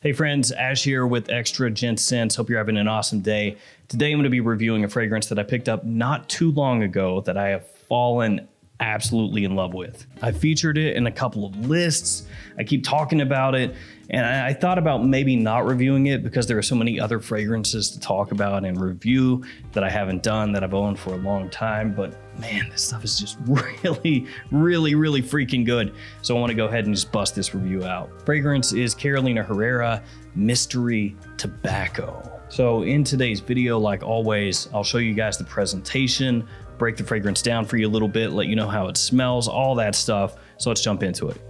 Hey friends, Ash here with Extra Gents Scents. Hope you're having an awesome day. Today I'm going to be reviewing a fragrance that I picked up not too long ago that I have fallen absolutely in love with. I featured it in a couple of lists. I keep talking about it, and I thought about maybe not reviewing it because there are so many other fragrances to talk about and review that I haven't done, that I've owned for a long time. But man, this stuff is just really freaking good. So I want to go ahead and just bust this review out. Fragrance is Carolina Herrera Mystery Tobacco. So in today's video, like always, I'll show you guys the presentation, break the fragrance down for you a little bit, let you know how it smells, all that stuff. So let's jump into it.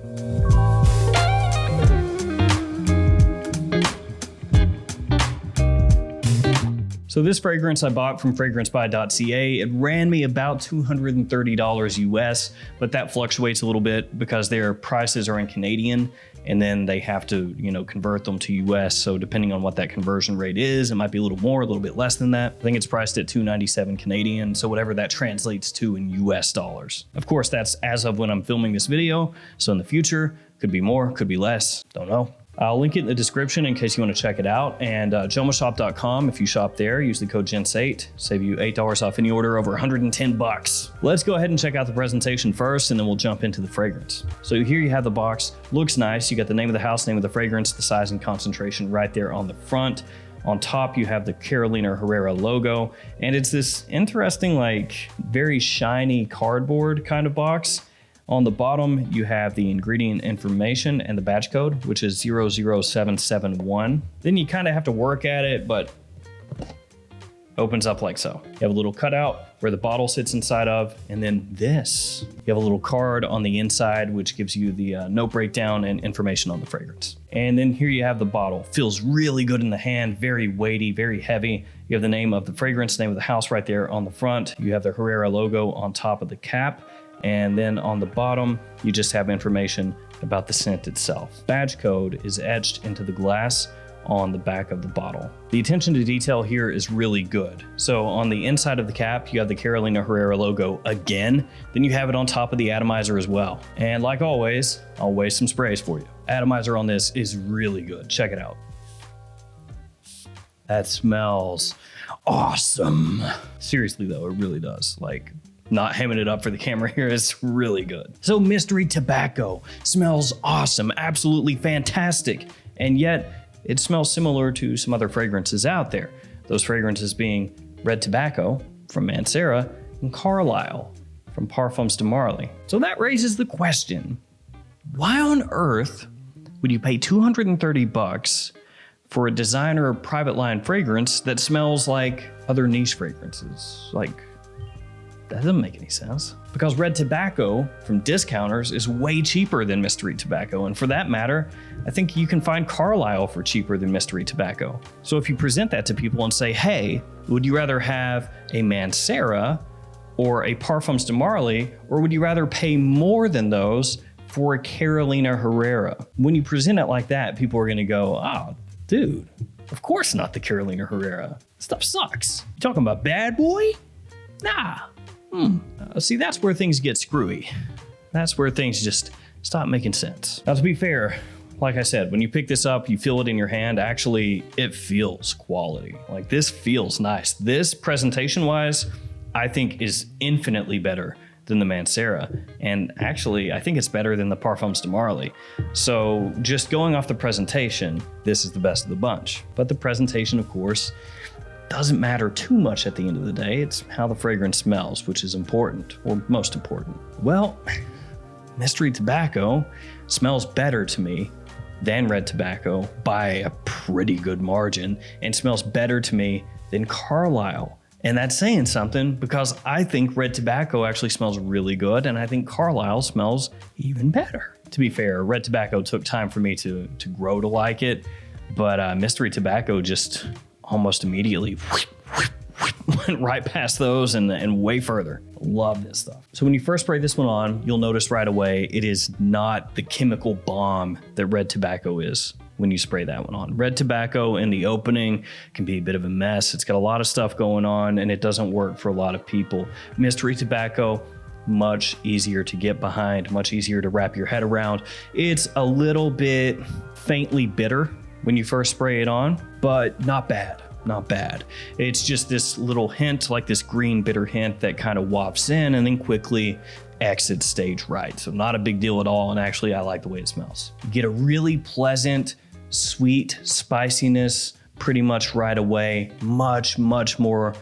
So this fragrance I bought from FragranceBuy.ca. It ran me about $230 US, but that fluctuates a little bit because their prices are in Canadian and then they have to, convert them to US. So depending on what that conversion rate is, it might be a little more, a little bit less than that. I think it's priced at $297 Canadian. So whatever that translates to in US dollars. Of course, that's as of when I'm filming this video. So in the future, could be more, could be less, don't know. I'll link it in the description in case you want to check it out. And JomaShop.com, if you shop there, use the code GENTS8, save you $8 off any order over 110 bucks. Let's go ahead and check out the presentation first, and then we'll jump into the fragrance. So here you have the box. Looks nice. You got the name of the house, name of the fragrance, the size and concentration right there on the front. On top, you have the Carolina Herrera logo, and it's this interesting, very shiny cardboard kind of box. On the bottom, you have the ingredient information and the batch code, which is 00771. Then you kind of have to work at it, but opens up like so. You have a little cutout where the bottle sits inside of, and then this. You have a little card on the inside, which gives you the note breakdown and information on the fragrance. And then here you have the bottle. Feels really good in the hand, very weighty, very heavy. You have the name of the fragrance, name of the house right there on the front. You have the Herrera logo on top of the cap. And then on the bottom, you just have information about the scent itself. Badge code is etched into the glass on the back of the bottle. The attention to detail here is really good. So on the inside of the cap, you have the Carolina Herrera logo again. Then you have it on top of the atomizer as well. And like always, I'll waste some sprays for you. Atomizer on this is really good. Check it out. That smells awesome. Seriously though, it really does. Not hamming it up for the camera here, it's really good. So Mystery Tobacco smells awesome, absolutely fantastic. And yet it smells similar to some other fragrances out there. Those fragrances being Red Tobacco from Mancera and Carlisle from Parfums de Marly. So that raises the question, why on earth would you pay 230 bucks for a designer private line fragrance that smells like other niche fragrances? That doesn't make any sense. Because Red Tobacco from discounters is way cheaper than Mystery Tobacco. And for that matter, I think you can find Carlisle for cheaper than Mystery Tobacco. So if you present that to people and say, hey, would you rather have a Mancera or a Parfums de Marly, or would you rather pay more than those for a Carolina Herrera? When you present it like that, people are gonna go, oh, dude, of course not the Carolina Herrera. Stuff sucks. You talking about Bad Boy? Nah. See, that's where things get screwy. That's where things just stop making sense. Now, to be fair, like I said, when you pick this up, you feel it in your hand. Actually, it feels quality. This feels nice. This presentation-wise, I think is infinitely better than the Mancera. And actually, I think it's better than the Parfums de Marly. So just going off the presentation, this is the best of the bunch. But the presentation, of course, doesn't matter too much at the end of the day. It's how the fragrance smells, which is important, or most important. Well, Mystery Tobacco smells better to me than Red Tobacco by a pretty good margin, and smells better to me than Carlisle. And that's saying something, because I think Red Tobacco actually smells really good, and I think Carlisle smells even better. To be fair, Red Tobacco took time for me to grow to like it, but Mystery Tobacco just almost immediately went right past those and way further. Love this stuff. So when you first spray this one on, you'll notice right away it is not the chemical bomb that Red Tobacco is when you spray that one on. Red Tobacco in the opening can be a bit of a mess. It's got a lot of stuff going on and it doesn't work for a lot of people. Mystery Tobacco, much easier to get behind, much easier to wrap your head around. It's a little bit faintly bitter when you first spray it on, but not bad. Not bad. It's just this little hint, like this green bitter hint that kind of wafts in and then quickly exits stage right. So not a big deal at all. And actually, I like the way it smells. You get a really pleasant, sweet spiciness pretty much right away. Much more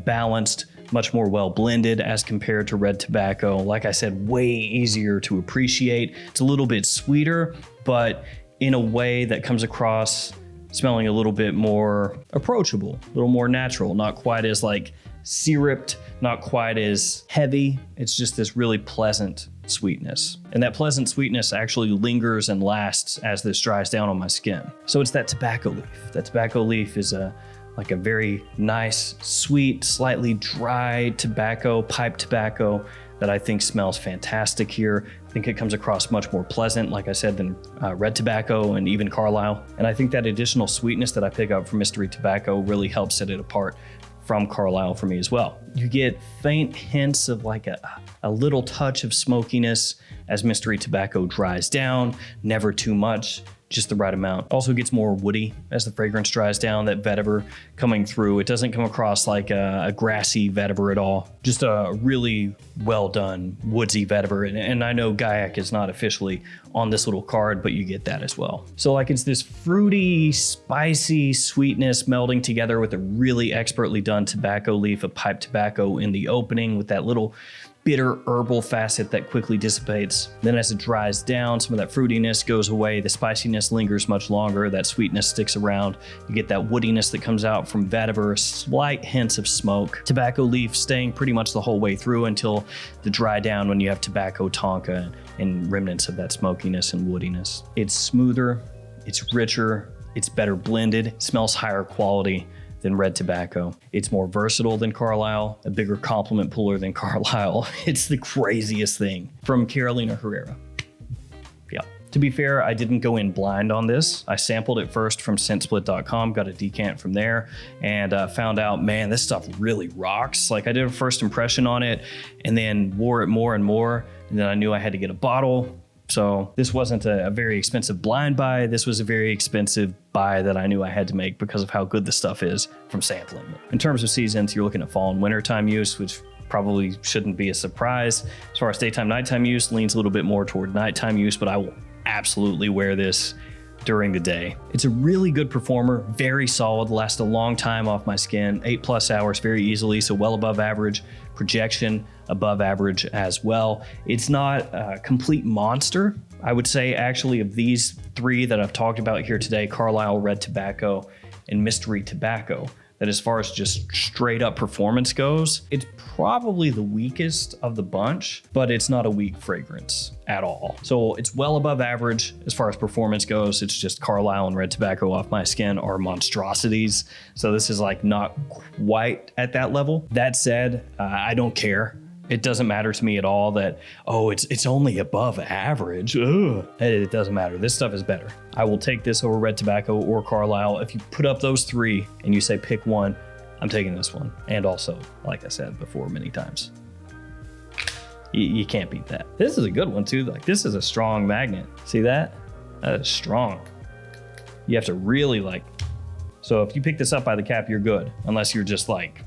balanced, much more well blended as compared to red tobacco. Like I said, way easier to appreciate. It's a little bit sweeter, but in a way that comes across smelling a little bit more approachable, a little more natural, not quite as like syruped, not quite as heavy. It's just this really pleasant sweetness. And that pleasant sweetness actually lingers and lasts as this dries down on my skin. So it's that tobacco leaf. That tobacco leaf is like a very nice, sweet, slightly dry tobacco, pipe tobacco that I think smells fantastic here. I think it comes across much more pleasant, like I said, than red tobacco and even Carlisle. And I think that additional sweetness that I pick up from Mystery Tobacco really helps set it apart from Carlisle for me as well. You get faint hints of like a little touch of smokiness as Mystery Tobacco dries down, never too much, just the right amount. Also gets more woody as the fragrance dries down, that vetiver coming through. It doesn't come across like a grassy vetiver at all. Just a really well done woodsy vetiver. And I know Gaiac is not officially on this little card, but you get that as well. So like it's this fruity, spicy sweetness melding together with a really expertly done tobacco leaf, a pipe tobacco in the opening with that little bitter herbal facet that quickly dissipates. Then as it dries down, some of that fruitiness goes away, the spiciness lingers much longer, that sweetness sticks around. You get that woodiness that comes out from vetiver, slight hints of smoke. Tobacco leaf staying pretty much the whole way through until the dry down when you have tobacco tonka and remnants of that smokiness and woodiness. It's smoother, it's richer, it's better blended, it smells higher quality than red tobacco. It's more versatile than Carlisle, a bigger compliment puller than Carlisle. It's the craziest thing. From Carolina Herrera. Yeah. To be fair, I didn't go in blind on this. I sampled it first from scentsplit.com, got a decant from there, and found out, man, this stuff really rocks. Like I did a first impression on it and then wore it more and more. And then I knew I had to get a bottle. So this wasn't a very expensive blind buy. This was a very expensive buy that I knew I had to make because of how good the stuff is from sampling it. In terms of seasons, you're looking at fall and winter time use, which probably shouldn't be a surprise. As far as daytime, nighttime use, leans a little bit more toward nighttime use, but I will absolutely wear this during the day. It's a really good performer, very solid, lasts a long time off my skin, 8+ hours very easily, so well above average. Projection above average as well. It's not a complete monster. I would say actually of these three that I've talked about here today, Carlisle, red tobacco, and Mystery Tobacco, that as far as just straight up performance goes, it's probably the weakest of the bunch, but it's not a weak fragrance at all. So it's well above average as far as performance goes. It's just Carlisle and red tobacco off my skin are monstrosities. So this is like not quite at that level. That said, I don't care. It doesn't matter to me at all that, oh, it's only above average. Ugh. It doesn't matter. This stuff is better. I will take this over red tobacco or Carlisle. If you put up those three and you say pick one, I'm taking this one. And also, like I said before many times, you can't beat that. This is a good one too. Like this is a strong magnet. See that? That is strong. You have to really like, so if you pick this up by the cap, you're good. Unless you're just like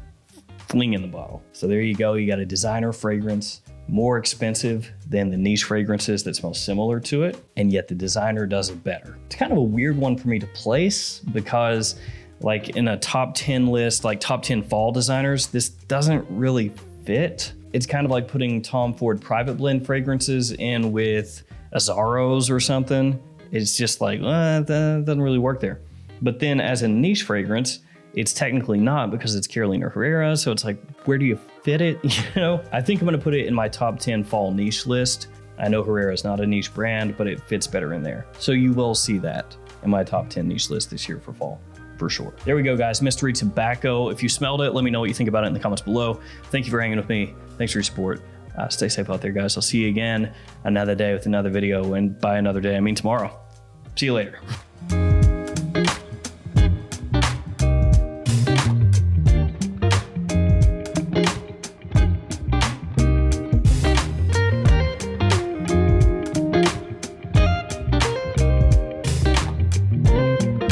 flinging the bottle. So there you go. You got a designer fragrance, more expensive than the niche fragrances that smell similar to it. And yet the designer does it better. It's kind of a weird one for me to place because like in a top 10 list, like top 10 fall designers, this doesn't really fit. It's kind of like putting Tom Ford private blend fragrances in with Azzaros or something. It's just like, that doesn't really work there. But then as a niche fragrance, it's technically not because it's Carolina Herrera. So it's like, where do you fit it? You know, I think I'm going to put it in my top 10 fall niche list. I know Herrera is not a niche brand, but it fits better in there. So you will see that in my top 10 niche list this year for fall, for sure. There we go, guys. Mystery Tobacco. If you smelled it, let me know what you think about it in the comments below. Thank you for hanging with me. Thanks for your support. Stay safe out there, guys. I'll see you again another day with another video. And by another day, I mean tomorrow. See you later.